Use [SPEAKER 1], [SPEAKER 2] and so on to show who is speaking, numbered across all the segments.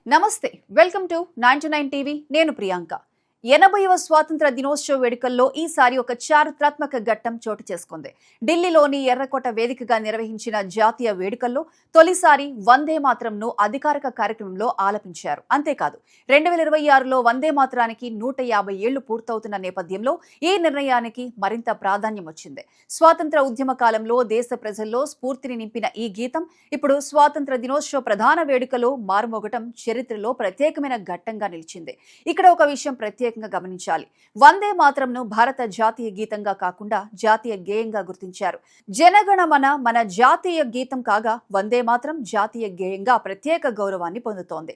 [SPEAKER 1] నమస్తే welcome to 99 TV నేను ప్రియాంక 80వ స్వాతంత్ర దినోత్సవ వేడుకల్లో ఈసారి ఒక చారిత్రాత్మక ఘట్టం చోటు చేసుకుంది. ఢిల్లీలోని ఎర్రకోట వేదికగా నిర్వహించిన జాతీయ వేడుకల్లో తొలిసారి వందే మాతరంను అధికారిక కార్యక్రమంలో ఆలపించారు. అంతేకాదు 2026లో వందే మాతరానికి 150 ఏళ్లు పూర్తవుతున్న నేపథ్యంలో ఈ నిర్ణయానికి మరింత ప్రాధాన్యం వచ్చింది. స్వాతంత్ర ఉద్యమ కాలంలో దేశ ప్రజల్లో స్ఫూర్తిని నింపిన ఈ గీతం ఇప్పుడు స్వాతంత్ర దినోత్సవ ప్రధాన వేడుకలో మారుమోగటం చరిత్రలో ప్రత్యేకమైన ఘట్టంగా నిలిచింది. ఇక్కడ ఒక విషయం ప్రత్యేకంగా గమనించాలి. వందే మాతరంను భారత జాతీయ గీతంగా కాకుండా జాతీయ గేయంగా గుర్తించారు. జనగణమన మన జాతీయ గీతం కాగా వందే మాతరం జాతీయ గేయంగా ప్రత్యేక గౌరవాన్ని పొందుతోంది.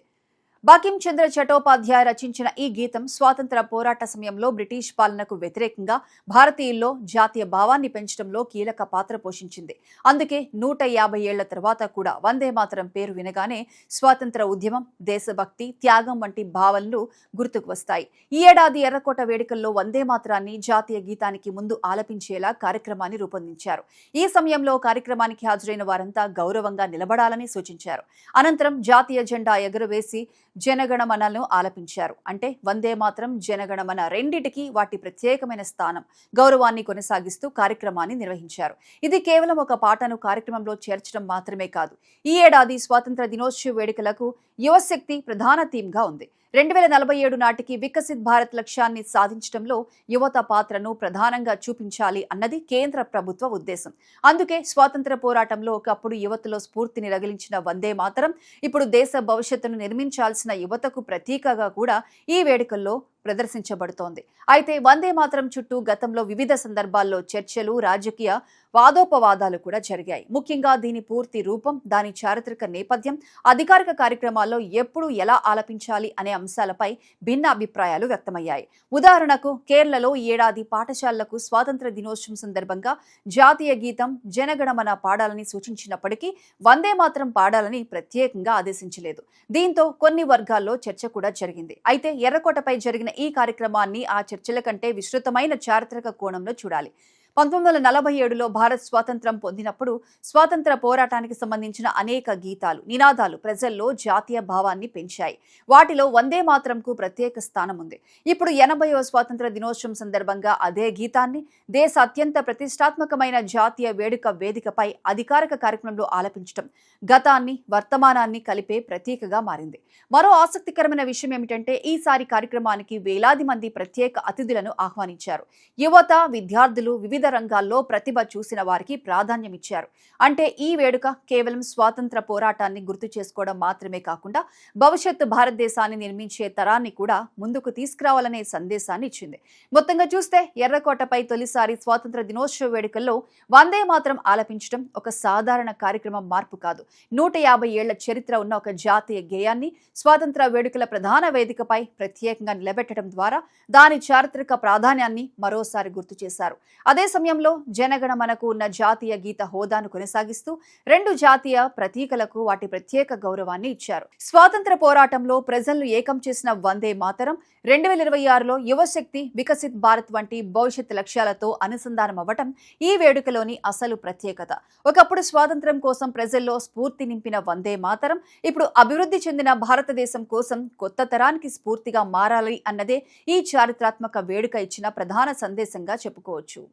[SPEAKER 1] బంకిం చంద్ర చటోపాధ్యాయ రచించిన ఈ గీతం స్వాతంత్ర పోరాట సమయంలో బ్రిటిష్ పాలనకు వ్యతిరేకంగా భారతీయుల్లో జాతీయ భావాన్ని పెంచడంలో కీలక పాత్ర పోషించింది. అందుకే 150 ఏళ్ల తర్వాత కూడా వందే మాతరం పేరు వినగానే స్వాతంత్ర ఉద్యమం, దేశభక్తి, త్యాగం వంటి భావనలు గుర్తుకు వస్తాయి. ఈ ఏడాది ఎర్రకోట వేడుకల్లో వందే మాతరాన్ని జాతీయ గీతానికి ముందు ఆలపించేలా కార్యక్రమాన్ని రూపొందించారు. ఈ సమయంలో కార్యక్రమానికి హాజరైన వారంతా గౌరవంగా నిలబడాలని సూచించారు. అనంతరం జాతీయ జెండా ఎగురవేసి జనగణమనను ఆలపించారు. అంటే వందే మాతరం, జనగణమన రెండిటికి వాటి ప్రత్యేకమైన స్థానం, గౌరవాన్ని కొనసాగిస్తూ కార్యక్రమాన్ని నిర్వహించారు. ఇది కేవలం ఒక పాటను కార్యక్రమంలో చేర్చడం మాత్రమే కాదు. ఈ ఏడాది స్వాతంత్ర దినోత్సవ వేడుకలకు యువశక్తి ప్రధాన థీమ్గా ఉంది. 2047 నాటికి వికసిత్ భారత్ లక్ష్యాన్ని సాధించడంలో యువత పాత్రను ప్రధానంగా చూపించాలి అన్నది కేంద్ర ప్రభుత్వ ఉద్దేశం. అందుకే స్వాతంత్ర పోరాటంలో ఒకప్పుడు యువతలో స్ఫూర్తిని రగిలించిన వందే మాతరం ఇప్పుడు దేశ భవిష్యత్తును నిర్మించాల్సిన యువతకు ప్రతీకగా కూడా ఈ వేడుకల్లో ప్రదర్శించబడుతోంది. అయితే వందే మాతరం చుట్టూ గతంలో వివిధ సందర్భాల్లో చర్చలు, రాజకీయ వాదోపవాదాలు కూడా జరిగాయి. ముఖ్యంగా దీని పూర్తి రూపం, దాని చారిత్రక నేపథ్యం, అధికారిక కార్యక్రమాల్లో ఎప్పుడు ఎలా ఆలపించాలి అనే అంశాలపై భిన్న అభిప్రాయాలు వ్యక్తమయ్యాయి. ఉదాహరణకు కేరళలో ఈ ఏడాది పాఠశాలలకు స్వాతంత్ర దినోత్సవం సందర్భంగా జాతీయ గీతం జనగణమన పాడాలని సూచించినప్పటికీ వందే మాతరం పాడాలని ప్రత్యేకంగా ఆదేశించలేదు. దీంతో కొన్ని వర్గాల్లో చర్చ కూడా జరిగింది. అయితే ఎర్రకోటపై జరిగిన ఈ కార్యక్రమాన్ని ఆ చర్చల కంటే విస్తృతమైన చారిత్రక కోణంలో చూడాలి. 1947లో భారత్ స్వాతంత్రం పొందినప్పుడు స్వాతంత్ర పోరాటానికి సంబంధించిన అనేక గీతాలు, నినాదాలు ప్రజల్లో జాతీయ భావాన్ని పెంచాయి. వాటిలో వందే మాతరంకు ప్రత్యేక స్థానం ఉంది. ఇప్పుడు 80వ స్వాతంత్ర దినోత్సవం సందర్భంగా అదే గీతాన్ని దేశ అత్యంత ప్రతిష్టాత్మకమైన జాతీయ వేడుక వేదికపై అధికారిక కార్యక్రమంలో ఆలపించడం గతాన్ని, వర్తమానాన్ని కలిపే ప్రతీకగా మారింది. మరో ఆసక్తికరమైన విషయం ఏమిటంటే ఈసారి కార్యక్రమానికి వేలాది మంది ప్రత్యేక అతిథులను ఆహ్వానించారు. యువత, విద్యార్థులు, వివిధ రంగాల్లో ప్రతిభ చూసిన వారికి ప్రాధాన్యం ఇచ్చారు. అంటే ఈ వేడుక కేవలం స్వాతంత్ర పోరాటాన్ని గుర్తు చేసుకోవడం మాత్రమే కాకుండా భవిష్యత్తు భారతదేశాన్ని నిర్మించే తరాన్ని కూడా ముందుకు తీసుకురావాలనే సందేశాన్ని ఇచ్చింది. మొత్తంగా చూస్తే ఎర్రకోటపై తొలిసారి స్వాతంత్ర దినోత్సవ వేడుకల్లో వందే మాతరం ఆలపించడం ఒక సాధారణ కార్యక్రమం మార్పు కాదు. 150 ఏళ్ల చరిత్ర ఉన్న ఒక జాతీయ గేయాన్ని స్వాతంత్ర వేడుకల ప్రధాన వేదికపై ప్రత్యేకంగా నిలబెట్టడం ద్వారా దాని చారిత్రక ప్రాధాన్యాన్ని మరోసారి గుర్తు చేశారు. అదే సమయంలో జనగణమనకు ఉన్న జాతీయ గీత హోదాను కొనసాగిస్తూ రెండు జాతీయ ప్రతీకలకు వాటి ప్రత్యేక గౌరవాన్ని ఇచ్చారు. స్వాతంత్ర పోరాటంలో ప్రజలను ఏకం చేసిన వందే మాతరం 2026లో యువశక్తి, వికసిత్ భారత్ వంటి భవిష్యత్ లక్ష్యాలతో అనుసంధానం అవ్వటం ఈ వేడుకలోని అసలు ప్రత్యేకత. ఒకప్పుడు స్వాతంత్ర్యం కోసం ప్రజల్లో స్ఫూర్తి నింపిన వందే మాతరం ఇప్పుడు అభివృద్ధి చెందిన భారతదేశం కోసం కొత్త తరానికి స్ఫూర్తిగా మారాలి అన్నదే ఈ చారిత్రాత్మక వేడుక ఇచ్చిన ప్రధాన సందేశంగా చెప్పుకోవచ్చు.